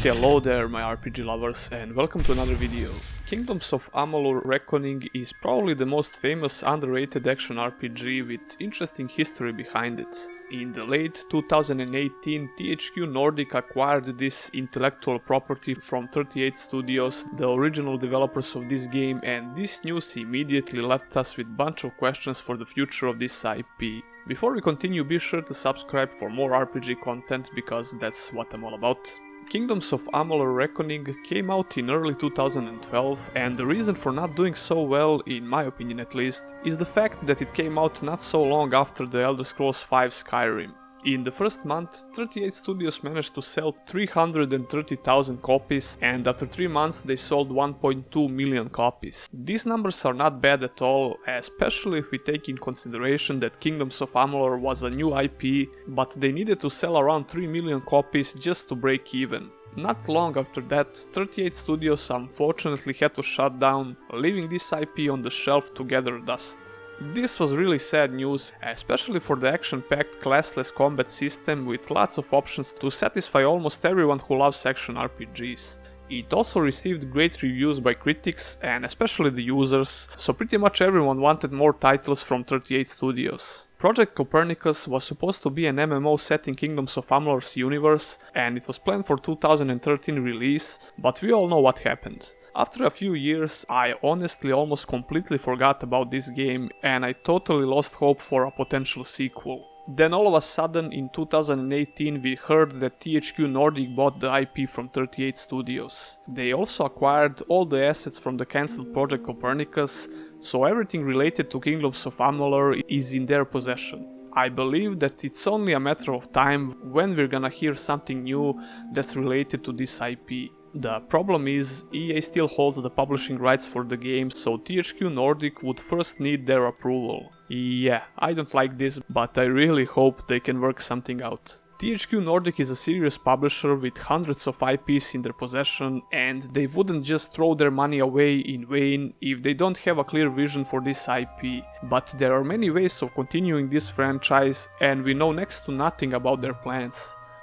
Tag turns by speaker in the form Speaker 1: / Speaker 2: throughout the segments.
Speaker 1: Hello there my RPG lovers and welcome to another video. Kingdoms of Amalur Reckoning is probably the most famous underrated action RPG with interesting history behind it. In the late 2018, THQ Nordic acquired this intellectual property from 38 Studios, the original developers of this game, and this news immediately left us with a bunch of questions for the future of this IP. Before we continue, be sure to subscribe for more RPG content because that's what I'm all about. Kingdoms of Amalur Reckoning came out in early 2012, and the reason for not doing so well, in my opinion at least, is the fact that it came out not so long after the Elder Scrolls V Skyrim. In the first month, 38 Studios managed to sell 330,000 copies, and after 3 months they sold 1.2 million copies. These numbers are not bad at all, especially if we take in consideration that Kingdoms of Amalur was a new IP, but they needed to sell around 3 million copies just to break even. Not long after that, 38 Studios unfortunately had to shut down, leaving this IP on the shelf to gather dust. This was really sad news, especially for the action-packed classless combat system with lots of options to satisfy almost everyone who loves action RPGs. It also received great reviews by critics and especially the users, so pretty much everyone wanted more titles from 38 Studios. Project Copernicus was supposed to be an MMO set in Kingdoms of Amalur's universe, and it was planned for 2013 release, but we all know what happened. After a few years, I honestly almost completely forgot about this game and I totally lost hope for a potential sequel. Then all of a sudden in 2018 we heard that THQ Nordic bought the IP from 38 Studios. They also acquired all the assets from the cancelled Project Copernicus, so everything related to Kingdoms of Amalur is in their possession. I believe that it's only a matter of time when we're gonna hear something new that's related to this IP. The problem is, EA still holds the publishing rights for the game, so THQ Nordic would first need their approval. Yeah, I don't like this, but I really hope they can work something out. THQ Nordic is a serious publisher with hundreds of IPs in their possession, and they wouldn't just throw their money away in vain if they don't have a clear vision for this IP. But there are many ways of continuing this franchise, and we know next to nothing about their plans.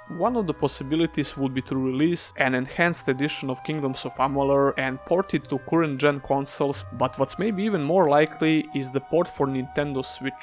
Speaker 1: One of the possibilities would be to release an enhanced edition of Kingdoms of Amalur and port it to current gen consoles, but what's maybe even more likely is the port for Nintendo Switch.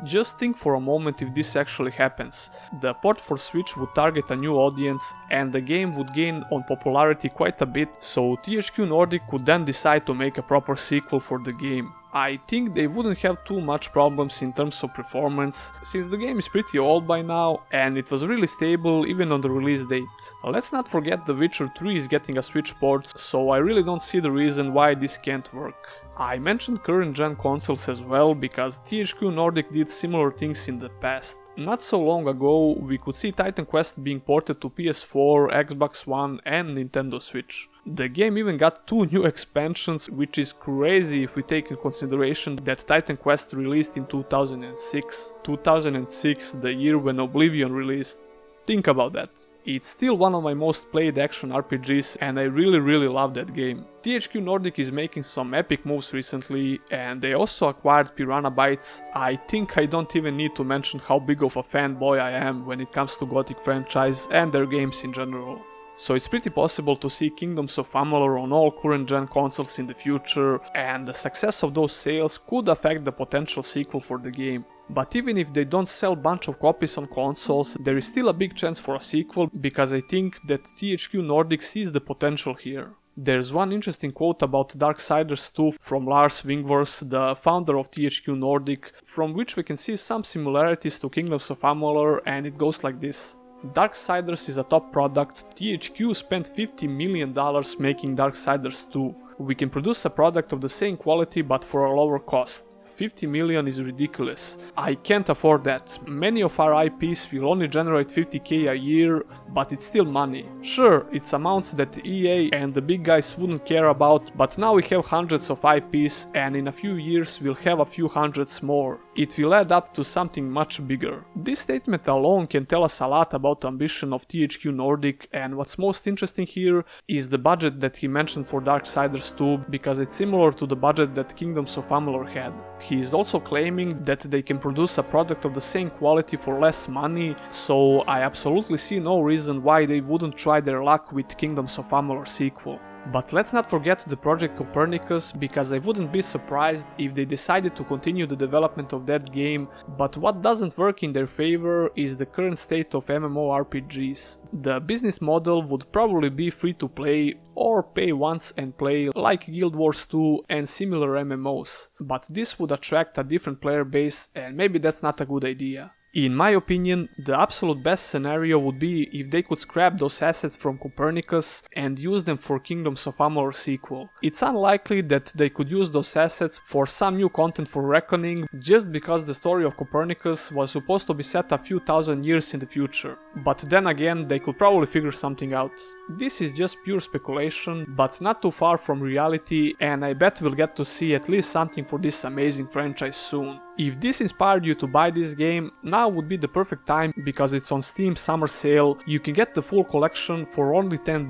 Speaker 1: Just think for a moment if this actually happens. The port for Switch would target a new audience and the game would gain on popularity quite a bit, so THQ Nordic could then decide to make a proper sequel for the game. I think they wouldn't have too much problems in terms of performance, since the game is pretty old by now and it was really stable even on the release date. Let's not forget The Witcher 3 is getting a Switch port, so I really don't see the reason why this can't work. I mentioned current gen consoles as well because THQ Nordic did similar things in the past. Not so long ago, we could see Titan Quest being ported to PS4, Xbox One and Nintendo Switch. The game even got 2 new expansions, which is crazy if we take in consideration that Titan Quest released in 2006. 2006, the year when Oblivion released. Think about that. It's still one of my most played action RPGs and I really love that game. THQ Nordic is making some epic moves recently and they also acquired Piranha Bytes. I think I don't even need to mention how big of a fanboy I am when it comes to Gothic franchise and their games in general. So it's pretty possible to see Kingdoms of Amalur on all current gen consoles in the future, and the success of those sales could affect the potential sequel for the game. But even if they don't sell a bunch of copies on consoles, there is still a big chance for a sequel because I think that THQ Nordic sees the potential here. There's one interesting quote about Darksiders 2 from Lars Wingvors, the founder of THQ Nordic, from which we can see some similarities to Kingdoms of Amalur, and it goes like this. Darksiders is a top product. THQ spent $50 million making Darksiders 2. We can produce a product of the same quality but for a lower cost. 50 million is ridiculous. I can't afford that. Many of our IPs will only generate 50k a year, but it's still money. Sure, it's amounts that EA and the big guys wouldn't care about, but now we have hundreds of IPs and in a few years we'll have a few hundreds more. it will add up to something much bigger. This statement alone can tell us a lot about the ambition of THQ Nordic, and what's most interesting here is the budget that he mentioned for Darksiders 2, because it's similar to the budget that Kingdoms of Amalur had. He is also claiming that they can produce a product of the same quality for less money, so I absolutely see no reason why they wouldn't try their luck with Kingdoms of Amalur sequel. But let's not forget the project Copernicus, because I wouldn't be surprised if they decided to continue the development of that game, but what doesn't work in their favor is the current state of MMORPGs. The business model would probably be free to play or pay once and play, like Guild Wars 2 and similar MMOs, but this would attract a different player base, and maybe that's not a good idea. In my opinion, the absolute best scenario would be if they could scrap those assets from Copernicus and use them for Kingdoms of Amalur sequel. It's unlikely that they could use those assets for some new content for Reckoning, just because the story of Copernicus was supposed to be set a few thousand years in the future. But then again, they could probably figure something out. This is just pure speculation, but not too far from reality, and I bet we'll get to see at least something for this amazing franchise soon. If this inspired you to buy this game, now would be the perfect time, because it's on Steam summer sale. You can get the full collection for only $10.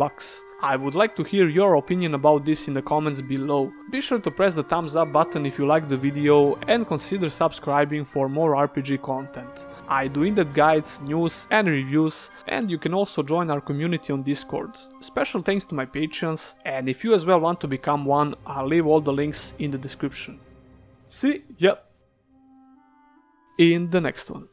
Speaker 1: I would like to hear your opinion about this in the comments below. Be sure to press the thumbs up button if you liked the video, and consider subscribing for more RPG content. I do in-depth guides, news and reviews, and you can also join our community on Discord. Special thanks to my patrons, and if you as well want to become one, I'll leave all the links in the description. See ya in the next one.